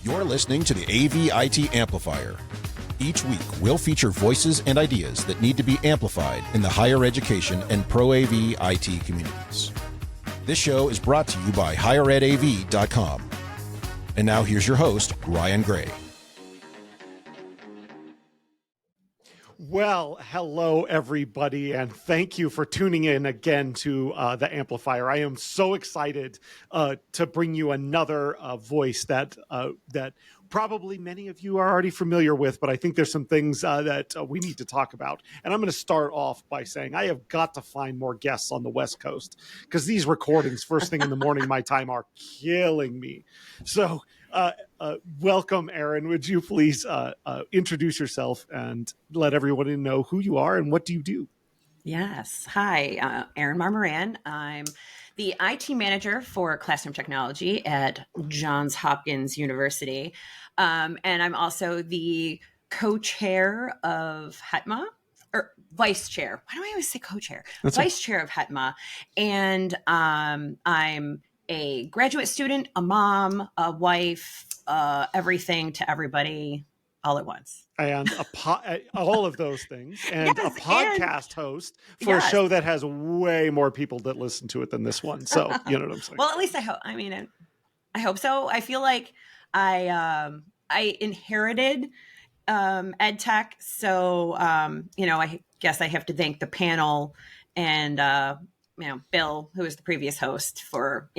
You're listening to the AV-IT Amplifier. Each week, we'll feature voices and ideas that need to be amplified in the higher education and pro-AV IT communities. This show is brought to you by higheredav.com. And now here's your host, Ryan Gray. Well, hello, everybody, and thank you for tuning in again to the Amplifier. I am so excited to bring you another voice that probably many of you are already familiar with, but I think there's some things that we need to talk about. And I'm going to start off by saying I have got to find more guests on the West Coast because these recordings first thing in the morning my time are killing me. So welcome, Erin. Would you please introduce yourself and let everyone know who you are and what do you do? Yes. Hi, Erin Maher-Moran. I'm the IT manager for classroom technology at Johns Hopkins University. And I'm also the co-chair of HETMA, or vice chair. Why do I always say co-chair? Vice chair of HETMA. And I'm a graduate student, a mom, a wife, everything to everybody all at once. And all of those things. And yes, a podcast host for a show that has way more people that listen to it than this one. So, you know what I'm saying? Well, at least I hope. I mean, I hope so. I feel like I inherited ed tech. So, I guess I have to thank the panel and, Bill, who was the previous host, for,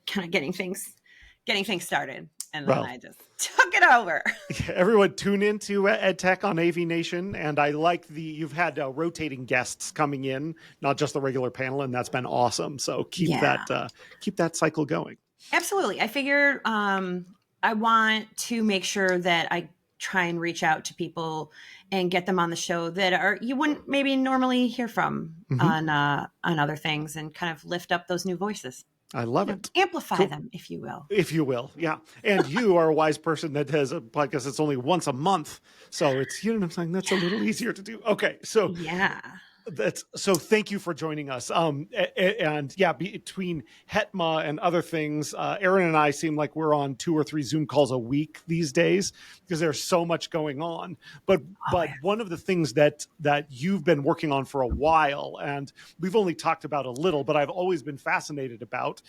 kind of getting things started. And then I just took it over. Everyone tune into EdTech on AV Nation. And I like you've had rotating guests coming in, not just the regular panel. And that's been awesome. So keep that cycle going. Absolutely. I figured I want to make sure that I try and reach out to people and get them on the show that you wouldn't maybe normally hear from on other things, and kind of lift up those new voices. I love it. Amplify them, if you will. If you will, yeah. And you are a wise person that has a podcast that's only once a month. So it's, you know what I'm saying? That's a little easier to do. Okay, so yeah. So thank you for joining us. Between HETMA and other things, Erin and I seem like we're on 2 or 3 Zoom calls a week these days because there's so much going on. But one of the things that you've been working on for a while, and we've only talked about a little, but I've always been fascinated about,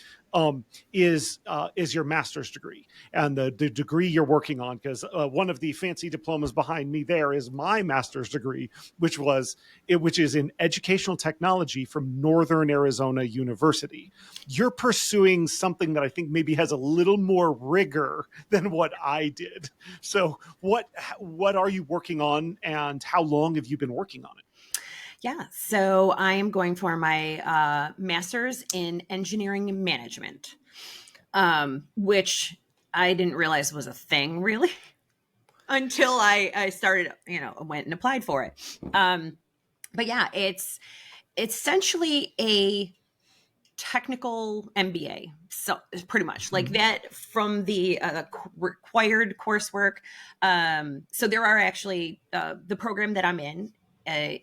is your master's degree and the degree you're working on. Because one of the fancy diplomas behind me there is my master's degree, which is in educational technology from Northern Arizona University. You're pursuing something that I think maybe has a little more rigor than what I did. So what are you working on, and how long have you been working on it? Yeah, so I am going for my master's in engineering management, which I didn't realize was a thing really until I started, went and applied for it. But yeah, it's essentially a technical MBA. So pretty much like that from the required coursework. So there are actually the program that I'm in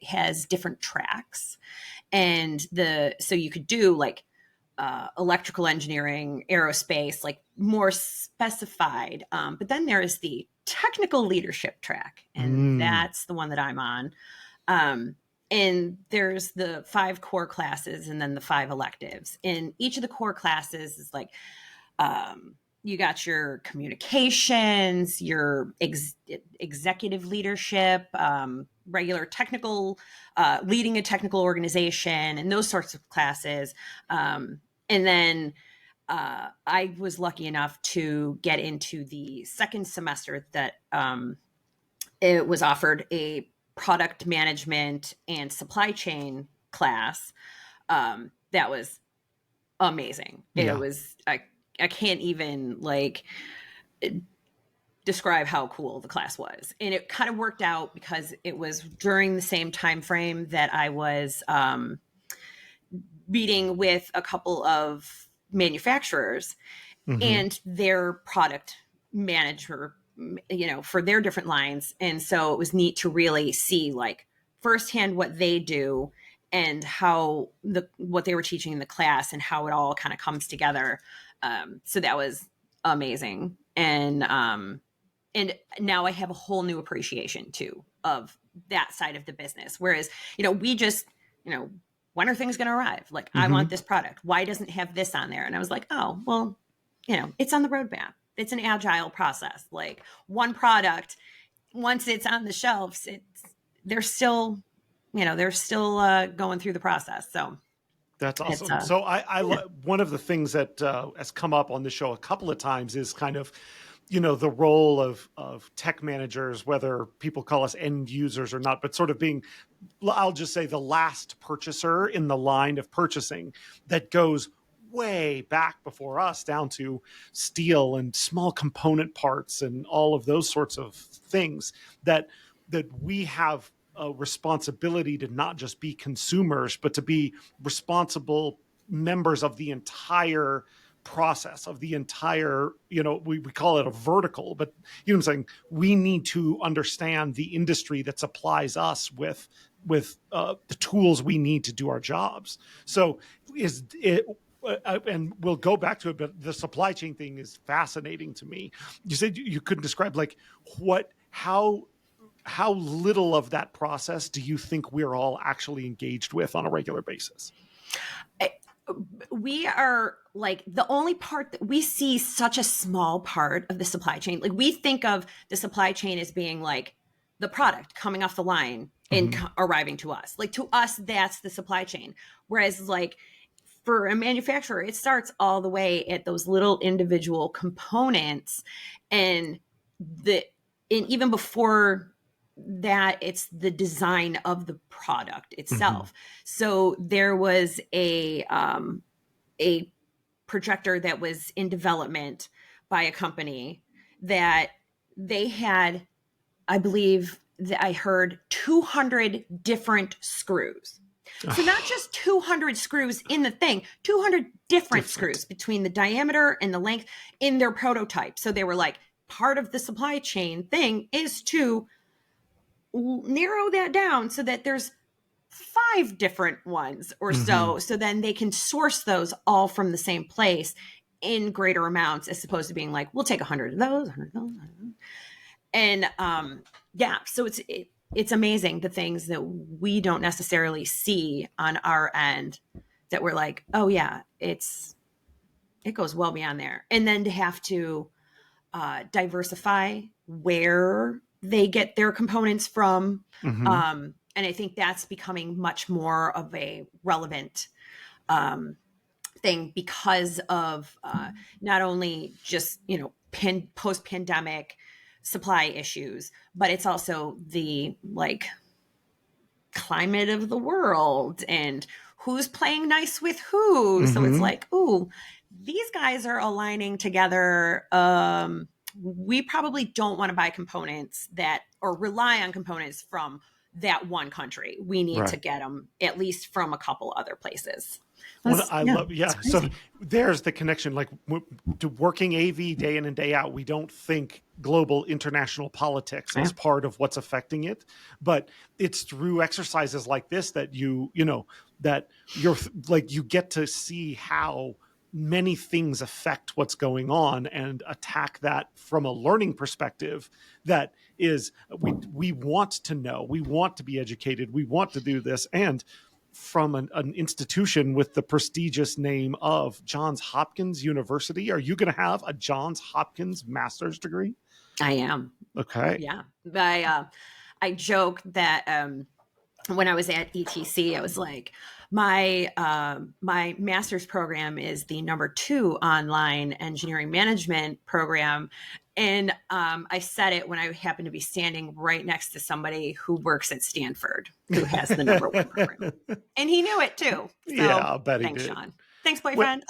has different tracks, and so you could do like electrical engineering, aerospace, like more specified. But then there is the technical leadership track, and that's the one that I'm on. And there's the 5 core classes and then the 5 electives. And each of the core classes is like, you got your communications, your executive leadership, regular technical, leading a technical organization, and those sorts of classes. And then I was lucky enough to get into the second semester that it was offered a product management and supply chain class. That was amazing. It was, I can't even describe how cool the class was. And it kind of worked out because it was during the same time frame that I was meeting with a couple of manufacturers and their product manager, for their different lines. And so it was neat to really see firsthand what they do and how what they were teaching in the class and how it all kind of comes together. So that was amazing. And now I have a whole new appreciation too of that side of the business. Whereas, we just, when are things going to arrive? Like, I want this product. Why doesn't it have this on there? And I was like, oh, well, it's on the roadmap. It's an agile process. Like, one product, once it's on the shelves, they're still going through the process. So that's awesome. So one of the things that has come up on the show a couple of times is kind of, the role of tech managers, whether people call us end users or not, but sort of being, I'll just say, the last purchaser in the line of purchasing that goes way back before us, down to steel and small component parts and all of those sorts of things that we have a responsibility to not just be consumers, but to be responsible members of the entire process, of the entire, we call it a vertical, but what I'm saying, we need to understand the industry that supplies us with the tools we need to do our jobs. So and we'll go back to it, but the supply chain thing is fascinating to me. You said you couldn't describe how little of that process do you think we're all actually engaged with on a regular basis? We are like the only part that we see such a small part of the supply chain. Like, we think of the supply chain as being like the product coming off the line and arriving to us. Like, to us, that's the supply chain. Whereas like for a manufacturer, it starts all the way at those little individual components, and even before that, it's the design of the product itself. So there was a projector that was in development by a company that they had, I believe that I heard 200 different screws. So not just 200 screws in the thing, 200 different screws between the diameter and the length in their prototype. So they were like, part of the supply chain thing is to narrow that down so that there's 5 different ones or so then they can source those all from the same place in greater amounts, as opposed to being like, we'll take 100 of those, 100 of those, 100 of those. And so it's amazing the things that we don't necessarily see on our end that we're like, oh yeah, it goes well beyond there. And then to have to diversify where they get their components from. And I think that's becoming much more of a relevant thing because of not only just, post-pandemic supply issues, but it's also the like climate of the world and who's playing nice with who. So it's like, ooh, these guys are aligning together. We probably don't want to buy components or rely on components from that one country. We need to get them at least from a couple other places. So there's the connection, like to working AV day in and day out. We don't think global international politics as part of what's affecting it, but it's through exercises like this that you get to see how many things affect what's going on and attack that from a learning perspective. That is, we want to know, we want to be educated, we want to do this. And from an institution with the prestigious name of Johns Hopkins University, are you going to have a Johns Hopkins master's degree? I am. Okay. Yeah. I joke that when I was at ETC, I was like, my master's program is the #2 online engineering management program. And I said it when I happened to be standing right next to somebody who works at Stanford, who has the #1 program. And he knew it too. So, yeah, I'll bet he did. Thanks, Sean. Thanks, boyfriend.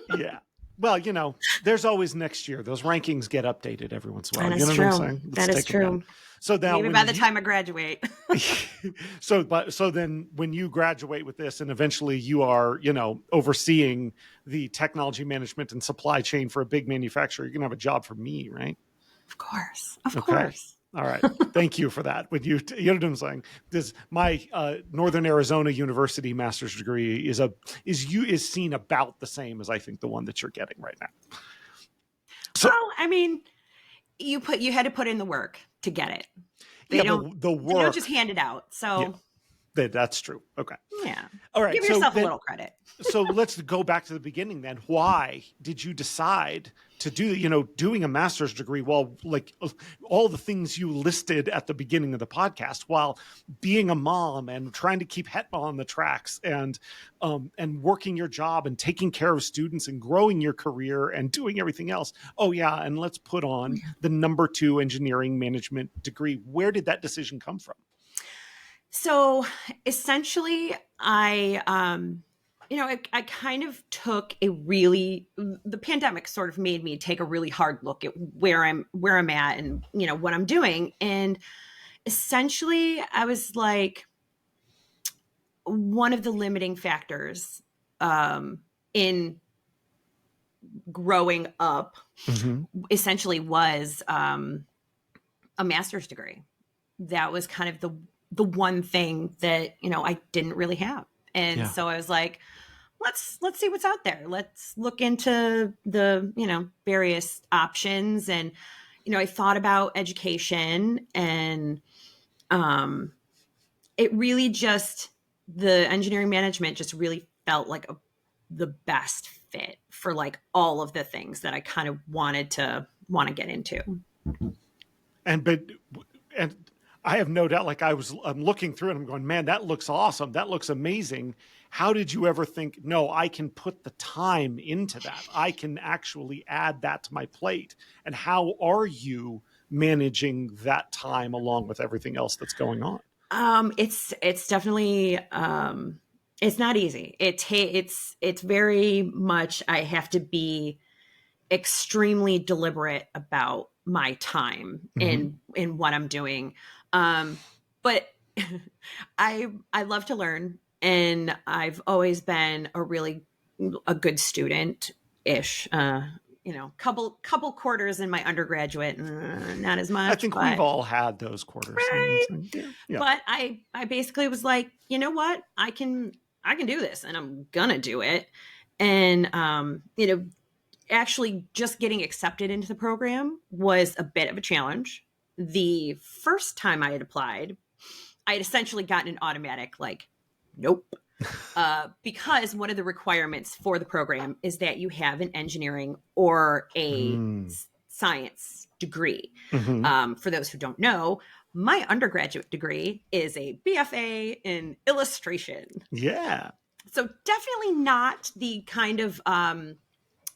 Well, yeah. Well, there's always next year. Those rankings get updated every once in a while. That is true. What I'm saying? That is true. So now, maybe by the time I graduate. So then when you graduate with this and eventually you are, overseeing the technology management and supply chain for a big manufacturer, you're going to have a job for me, right? Of course. Of course. All right. Thank you for that. When you know what I'm saying? My Northern Arizona University master's degree is seen about the same as I think the one that you're getting right now. So, well, I mean, you had to put in the work to get it. The work, they don't just hand it out. So that's true. Okay. Yeah. All right. Give yourself a little credit. So let's go back to the beginning then. Why did you decide to do, doing a master's degree while like all the things you listed at the beginning of the podcast, while being a mom and trying to keep Hetma on the tracks and working your job and taking care of students and growing your career and doing everything else? Oh yeah. And let's put on the number 2 engineering management degree. Where did that decision come from? So essentially I kind of took the pandemic sort of made me take a really hard look at where I'm at and, what I'm doing. And essentially I was like, one of the limiting factors, in growing up essentially was, a master's degree. That was kind of the one thing that, I didn't really have. And so I was like, let's see what's out there. Let's look into the, various options. And, I thought about education and, it really just, the engineering management just really felt like the best fit for like all of the things that I kind of want to get into. And I have no doubt, like I'm looking through it, I'm going, man, that looks awesome. That looks amazing. How did you ever think, no, I can put the time into that. I can actually add that to my plate. And how are you managing that time along with everything else that's going on? It's definitely, it's not easy. It's very much, I have to be extremely deliberate about my time in what I'm doing. But I love to learn, and I've always been a good student-ish, couple quarters in my undergraduate, not as much. I think we've all had those quarters. Right? Yeah. But I basically was like, you know what? I can do this, and I'm gonna do it. And, actually just getting accepted into the program was a bit of a challenge. The first time I had applied, I had essentially gotten an automatic, like, nope. Because one of the requirements for the program is that you have an engineering or a science degree. For those who don't know, my undergraduate degree is a BFA in illustration. Yeah. So definitely not the kind of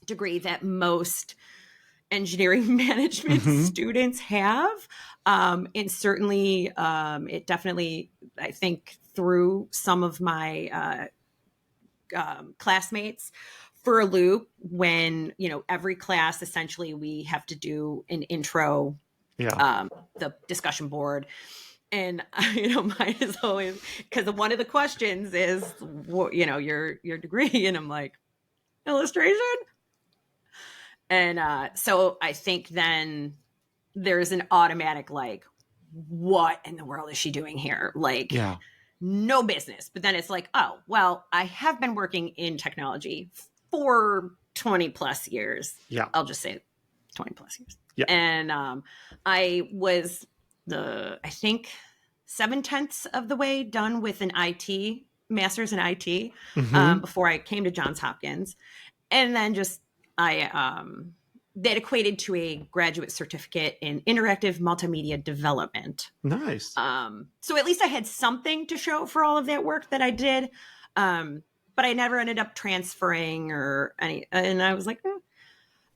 degree that most engineering management students have. And certainly it definitely, I think, threw some of my classmates for a loop when, every class, essentially, we have to do an intro, the discussion board. And, mine is always, because one of the questions is, your degree. And I'm like, illustration? And so I think then there's an automatic, like, what in the world is she doing here? Like, no business. But then it's like, oh, well, I have been working in technology for 20 plus years. Yeah. I'll just say 20 plus years. Yeah. And I was I think 7/10 of the way done with an IT, master's in IT, before I came to Johns Hopkins. And then that equated to a graduate certificate in interactive multimedia development. Nice. So at least I had something to show for all of that work that I did. But I never ended up transferring or any, and I was like,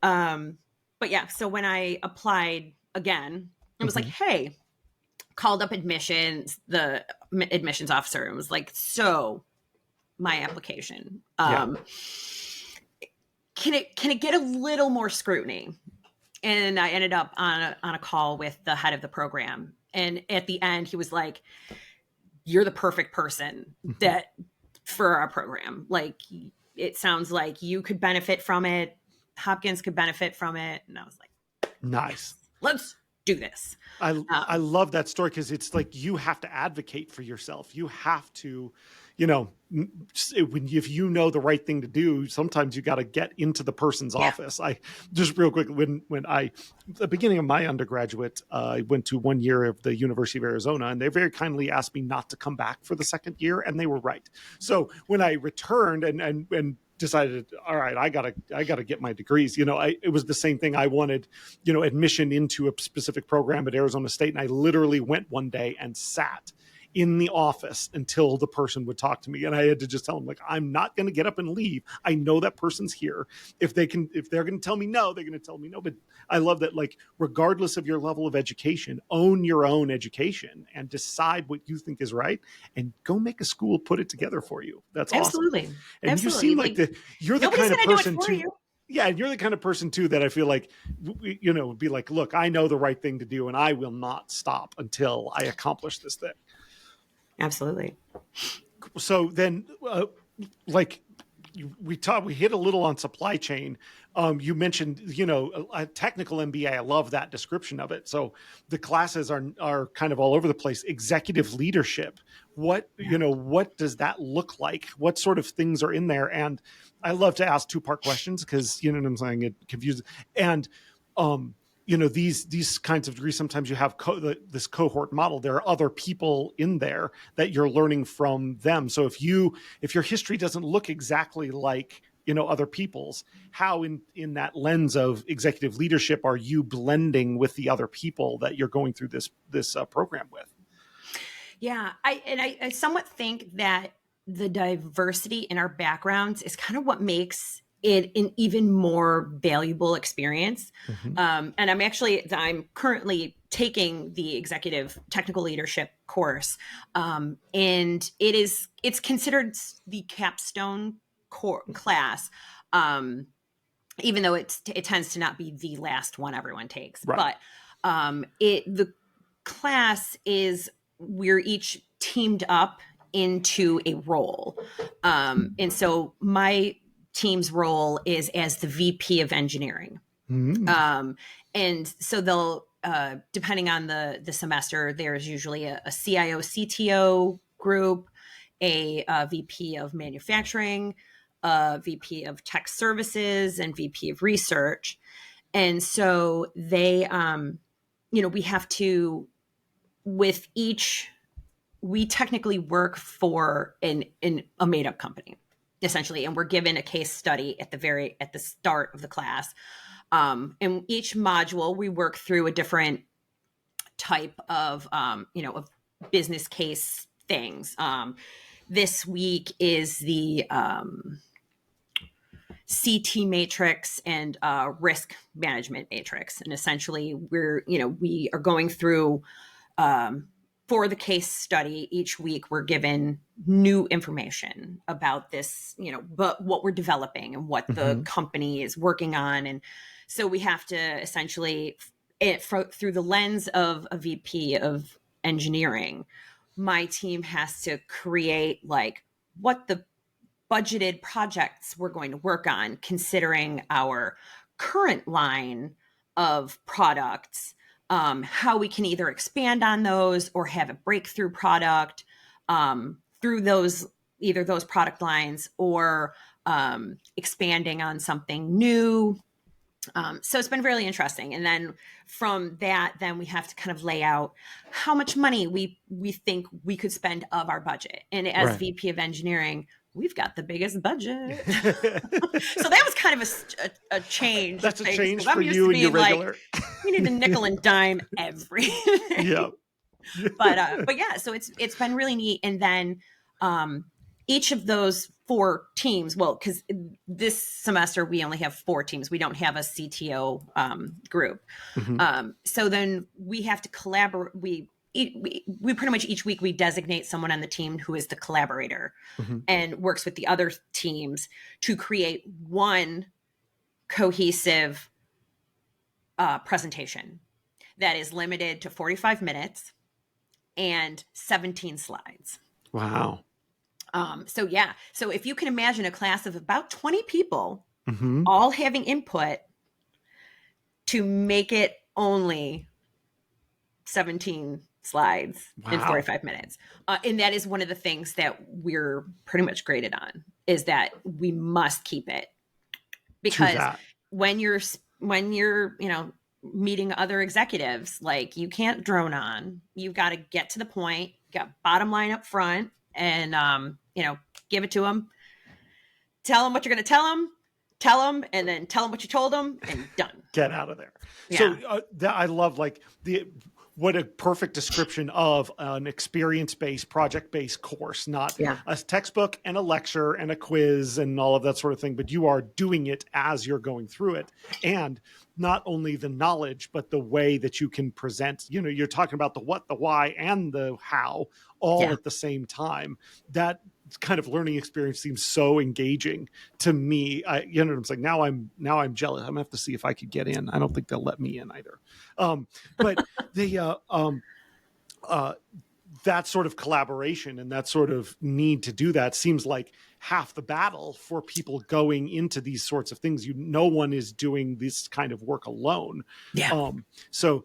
but yeah. So when I applied again, it was like, hey, called up admissions, the admissions officer, and was like, so my application, can it get a little more scrutiny? And I ended up on a call with the head of the program. And at the end, he was like, you're the perfect person for our program. Like, it sounds like you could benefit from it. Hopkins could benefit from it. And I was like, nice. Let's do this. I love that story, because it's like you have to advocate for yourself. You have to, you know, if you know the right thing to do, sometimes you got to get into the person's office. I just real quick, when I, the beginning of my undergraduate, I went to 1 year of the University of Arizona, and they very kindly asked me not to come back for the second year. And they were right. So when I returned and decided, all right, I gotta get my degrees. You know, it was the same thing. I wanted, you know, admission into a specific program at Arizona State. And I literally went one day and sat in the office until the person would talk to me. And I had to just tell them, like, I'm not going to get up and leave. I know that person's here. If they're going to tell me no, they're going to tell me no. But I love that, like, regardless of your level of education, own your own education and decide what you think is right, and go make a school put it together for you. That's absolutely. awesome. And Absolutely. you seem like you're the kind of person too. Yeah, and you're the kind of person too that I feel like, you know, would be like, look, I know the right thing to do, and I will not stop until I accomplish this thing. Absolutely. So then, like, we hit a little on supply chain. You mentioned, you know, a technical MBA. I love that description of it. So the classes are kind of all over the place. Executive leadership. What does that look like? What sort of things are in there? And I love to ask 2-part questions, because, you know what I'm saying, it confuses. And, you know, these kinds of degrees, sometimes you have this cohort model. There are other people in there that you're learning from them. So if your history doesn't look exactly like, you know, other people's, how in that lens of executive leadership are you blending with the other people that you're going through this program with? Yeah, I somewhat think that the diversity in our backgrounds is kind of what makes it an even more valuable experience. And I'm currently taking the executive technical leadership course. And it's considered the capstone class. Even though it tends to not be the last one everyone takes, right. But the class is, we're each teamed up into a role. And so my team's role is as the VP of engineering. And so they'll, depending on the semester, there's usually a CIO, CTO group, a VP of manufacturing, a VP of tech services, and VP of research. And so they, you know, we have to, with each, we technically work for a made up company, essentially. And we're given a case study at the start of the class. And each module, we work through a different type of, you know, of business case things. This week is the CT matrix and risk management matrix. And essentially we are going through, for the case study each week, we're given new information about this, you know, but what we're developing and what the company is working on. And so we have to essentially, through the lens of a VP of engineering, my team has to create like what the budgeted projects we're going to work on, considering our current line of products, how we can either expand on those or have a breakthrough product through either those product lines, or expanding on something new. So it's been really interesting. And then from that, then we have to kind of lay out how much money we think we could spend of our budget. And as VP of engineering, we've got the biggest budget. So that was kind of a change. That's a change for you and your regular. Like, we need a nickel and dime everything. Yeah. But yeah, so it's been really neat. And then each of those 4 teams, well, because this semester we only have 4 teams. We don't have a CTO group. So then we have to collaborate. We pretty much each week we designate someone on the team who is the collaborator and works with the other teams to create one cohesive presentation that is limited to 45 minutes and 17 slides. Wow. So yeah. So if you can imagine a class of about 20 people all having input to make it only 17 slides in 45 minutes. And that is one of the things that we're pretty much graded on, is that we must keep it, because when you're, meeting other executives, like, you can't drone on. You've got to get to the point, you got bottom line up front, and, give it to them. Tell them what you're going to tell them, and then tell them what you told them, and done. Get out of there. Yeah. So I love, like, what a perfect description of an experience-based, project-based course, not a textbook and a lecture and a quiz and all of that sort of thing, but you are doing it as you're going through it. And not only the knowledge, but the way that you can present, you're talking about the what, the why, and the how all at the same time. That kind of learning experience seems so engaging to me. I'm saying, now I'm jealous. I'm gonna have to see if I could get in. I don't think they'll let me in either. But that sort of collaboration and that sort of need to do that seems like half the battle for people going into these sorts of things. No one is doing this kind of work alone. So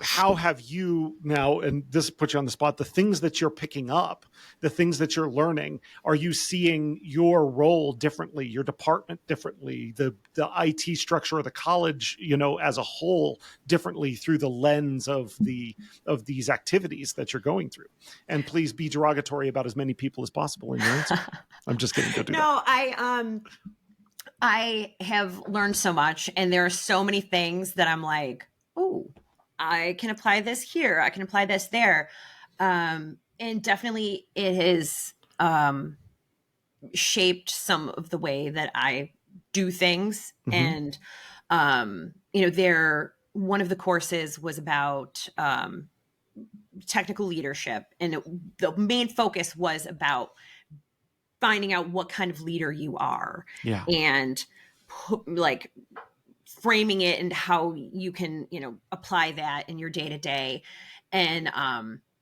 how have you now, and this puts you on the spot, the things that you're picking up, the things that you're learning, are you seeing your role differently, your department differently, the IT structure of the college, as a whole differently through the lens of these activities that you're going through? And please be derogatory about as many people as possible in your answer. I'm just kidding. Don't do that. I have learned so much, and there are so many things that I'm like, oh, I can apply this here. I can apply this there. And definitely it has shaped some of the way that I do things. And, one of the courses was about technical leadership. And the main focus was about finding out what kind of leader you are. And framing it and how you can, apply that in your day to day. And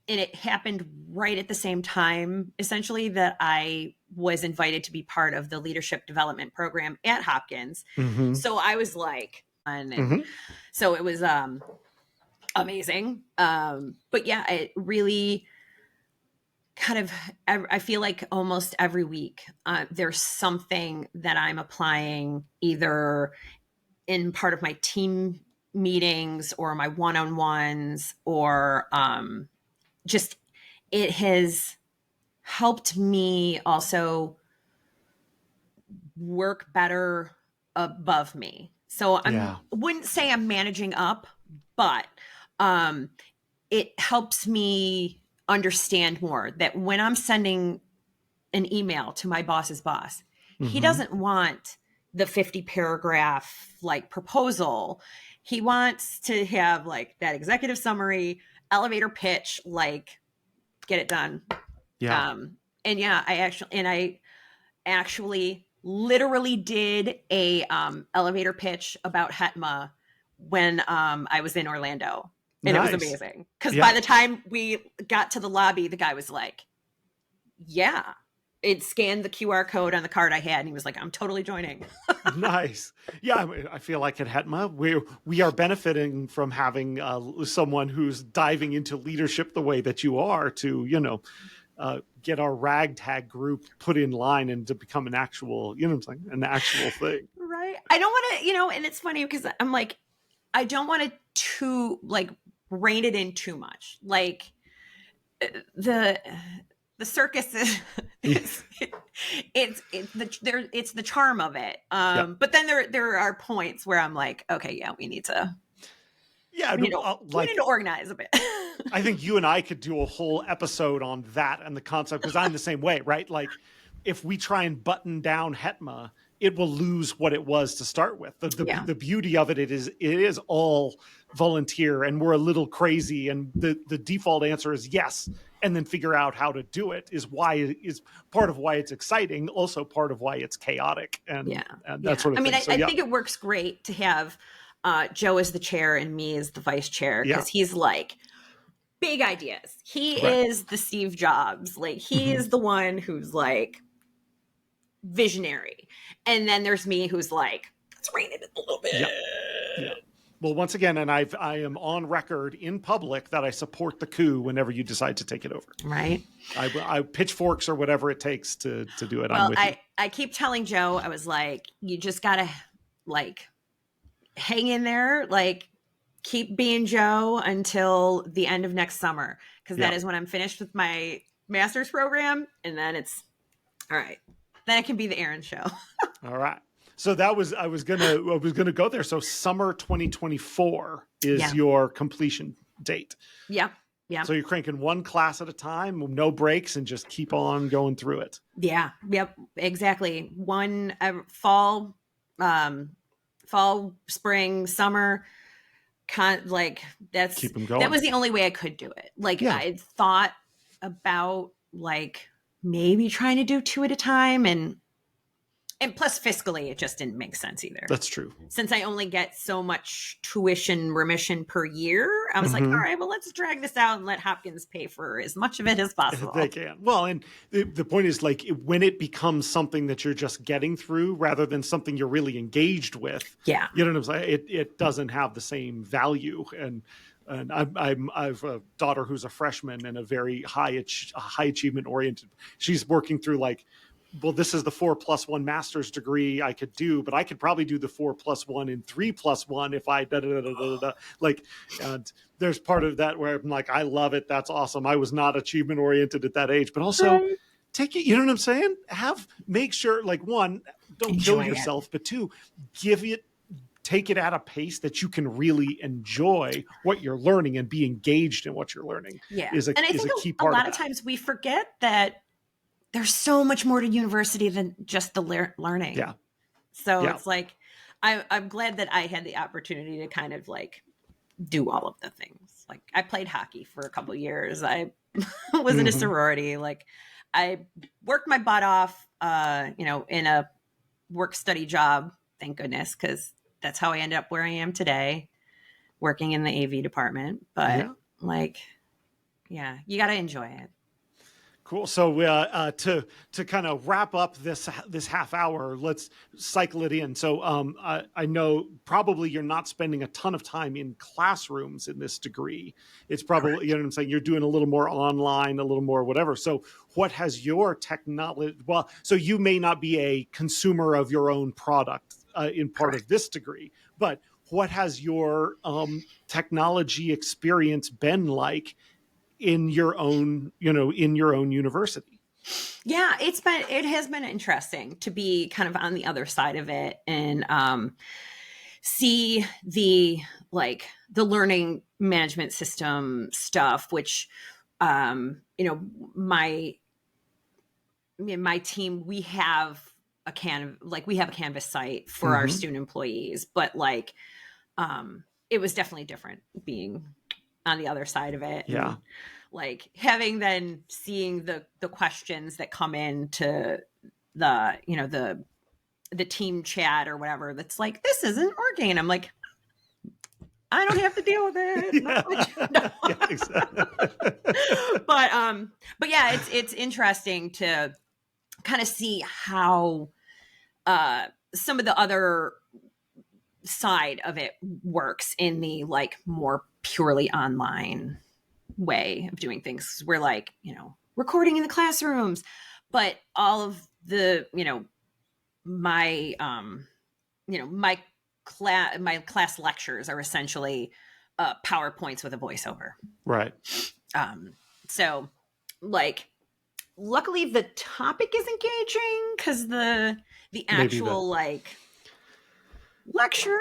it happened right at the same time, essentially, that I was invited to be part of the leadership development program at Hopkins. So I was like, so it was amazing. But yeah, it really kind of, I feel like almost every week there's something that I'm applying, either in part of my team meetings or my one-on-ones, or just, it has helped me also work better above me. So I wouldn't say I'm managing up, but it helps me understand more that when I'm sending an email to my boss's boss, he doesn't want the 50 paragraph proposal. He wants to have that executive summary, elevator pitch, get it done. I actually literally did a elevator pitch about HETMA when I was in Orlando, and it was amazing, because by the time we got to the lobby, the guy was like, it scanned the QR code on the card I had, and he was like, I'm totally joining. Nice. Yeah, I feel like at HETMA, we are benefiting from having someone who's diving into leadership the way that you are to, get our ragtag group put in line and to become an actual, an actual thing. Right. I don't want to, and it's funny because I'm like, I don't want to rein it in too much. The circus is it's the charm of it. But then there are points where I'm like, okay, we need to we need to organize a bit. I think you and I could do a whole episode on that and the concept, because I'm the same way, right? If we try and button down HETMA, it will lose what it was to start with. The beauty of it is all volunteer, and we're a little crazy, and the default answer is yes, and then figure out how to do it is part of why it's exciting, also part of why it's chaotic and that sort of thing. I think it works great to have Joe as the chair and me as the vice chair, because he's big ideas. He is the Steve Jobs. He is the one who's visionary. And then there's me who's let's rein it in a little bit. Well, once again, and I am on record in public that I support the coup whenever you decide to take it over. Right. I pitchforks or whatever it takes to do it. Well, I'm with you. I keep telling Joe, I was like, you just gotta like hang in there, like keep being Joe until the end of next summer, because that is when I'm finished with my master's program, and then it's all right. Then it can be the Erin show. All right. So that was I was gonna go there. So summer 2024 is your completion date. Yep. Yeah. So you're cranking one class at a time, no breaks, and just keep on going through it. Yeah. Yep. Exactly. One fall, spring, summer. Like that's keep them going. That was the only way I could do it. Like I thought about like maybe trying to do 2 at a time, and plus fiscally it just didn't make sense either. That's true. Since I only get so much tuition remission per year, I was like, all right, well, let's drag this out and let Hopkins pay for as much of it as possible. They can. Well, and the point is, like, when it becomes something that you're just getting through rather than something you're really engaged with, you know what I'm saying? It doesn't have the same value. And I've a daughter who's a freshman and a very high achievement oriented. She's working through like, well, this is the 4+1 master's degree I could do, but I could probably do the 4+1 and 3+1 if I like. And there's part of that where I'm like, I love it. That's awesome. I was not achievement oriented at that age, but also take it. You know what I'm saying? Make sure, like, one, don't kill yourself, but two, take it at a pace that you can really enjoy what you're learning and be engaged in what you're learning. Is a key part. A lot of times we forget that there's so much more to university than just the learning. Yeah. So it's like, I'm glad that I had the opportunity to kind of like do all of the things. Like I played hockey for a couple of years. I was in a sorority. Like I worked my butt off, in a work study job, thank goodness. 'Cause that's how I ended up where I am today, working in the AV department. But you got to enjoy it. Cool. So to kind of wrap up this half hour, let's cycle it in. So I know probably you're not spending a ton of time in classrooms in this degree. It's probably, you know what I'm saying, you're doing a little more online, a little more whatever. So what has your technology, well, so you may not be a consumer of your own product in part of this degree, but what has your technology experience been like in your own university? Yeah, it has been interesting to be kind of on the other side of it and see the learning management system stuff, which my team, we have a Canvas site for our student employees, but it was definitely different being on the other side of it. Yeah. And, like seeing the questions that come into the team chat or whatever, that's like, this isn't working. And I'm like, I don't have to deal with it. Yeah, exactly. But yeah, it's interesting to kind of see how some of the other side of it works in the like more purely online way of doing things. We're like, recording in the classrooms, but all of the, my class lectures are essentially PowerPoints with a voiceover. Right. So like, luckily the topic is engaging because the actual like lecture.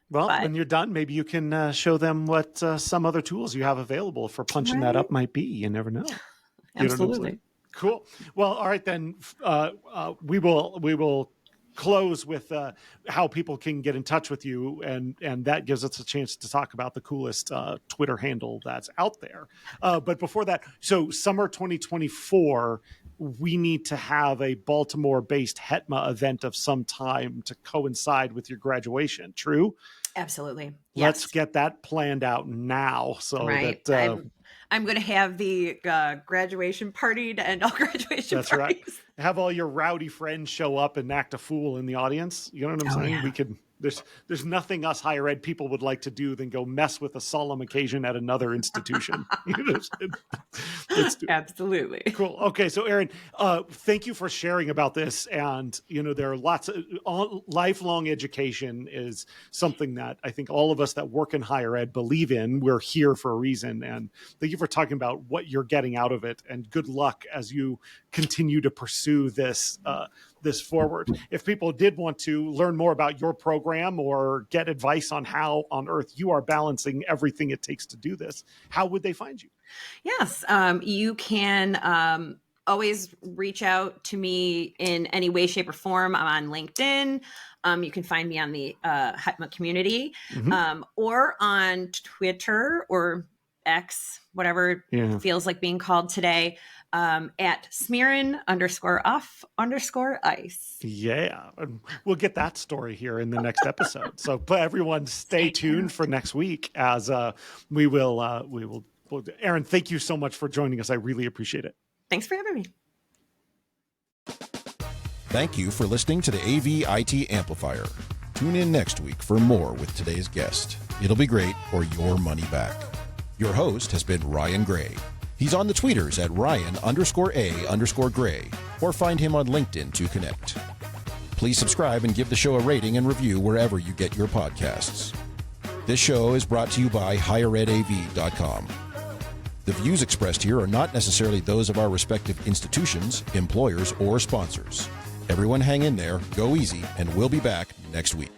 Well, when you're done, maybe you can show them what some other tools you have available for punching that up might be. You never know. Absolutely. Cool. Well, all right, then we will close with how people can get in touch with you, and that gives us a chance to talk about the coolest Twitter handle that's out there. But before that, so summer 2024, we need to have a Baltimore-based HETMA event of some time to coincide with your graduation. True? Absolutely. Let's get that planned out now. So that I'm going to have the graduation party to end all graduation parties. Right. Have all your rowdy friends show up and act a fool in the audience. You know what I'm saying? Yeah. We could There's nothing us higher ed people would like to do than go mess with a solemn occasion at another institution. Absolutely. Cool. Okay. So Erin, thank you for sharing about this. And, there are lots of lifelong education is something that I think all of us that work in higher ed believe in. We're here for a reason. And thank you for talking about what you're getting out of it, and good luck as you continue to pursue this forward. If people did want to learn more about your program or get advice on how on earth you are balancing everything it takes to do this, how would they find you? Yes, you can always reach out to me in any way, shape, or form. I'm on LinkedIn. You can find me on the HETMA community, or on Twitter or X, whatever feels like being called today, at Smirin_off_ice. Yeah. We'll get that story here in the next episode. So everyone stay tuned for next week as we will. Erin, thank you so much for joining us. I really appreciate it. Thanks for having me. Thank you for listening to the AV IT Amplifier. Tune in next week for more with today's guest. It'll be great, or your money back. Your host has been Ryan Gray. He's on the tweeters at Ryan_A_Gray, or find him on LinkedIn to connect. Please subscribe and give the show a rating and review wherever you get your podcasts. This show is brought to you by higheredav.com. The views expressed here are not necessarily those of our respective institutions, employers, or sponsors. Everyone hang in there, go easy, and we'll be back next week.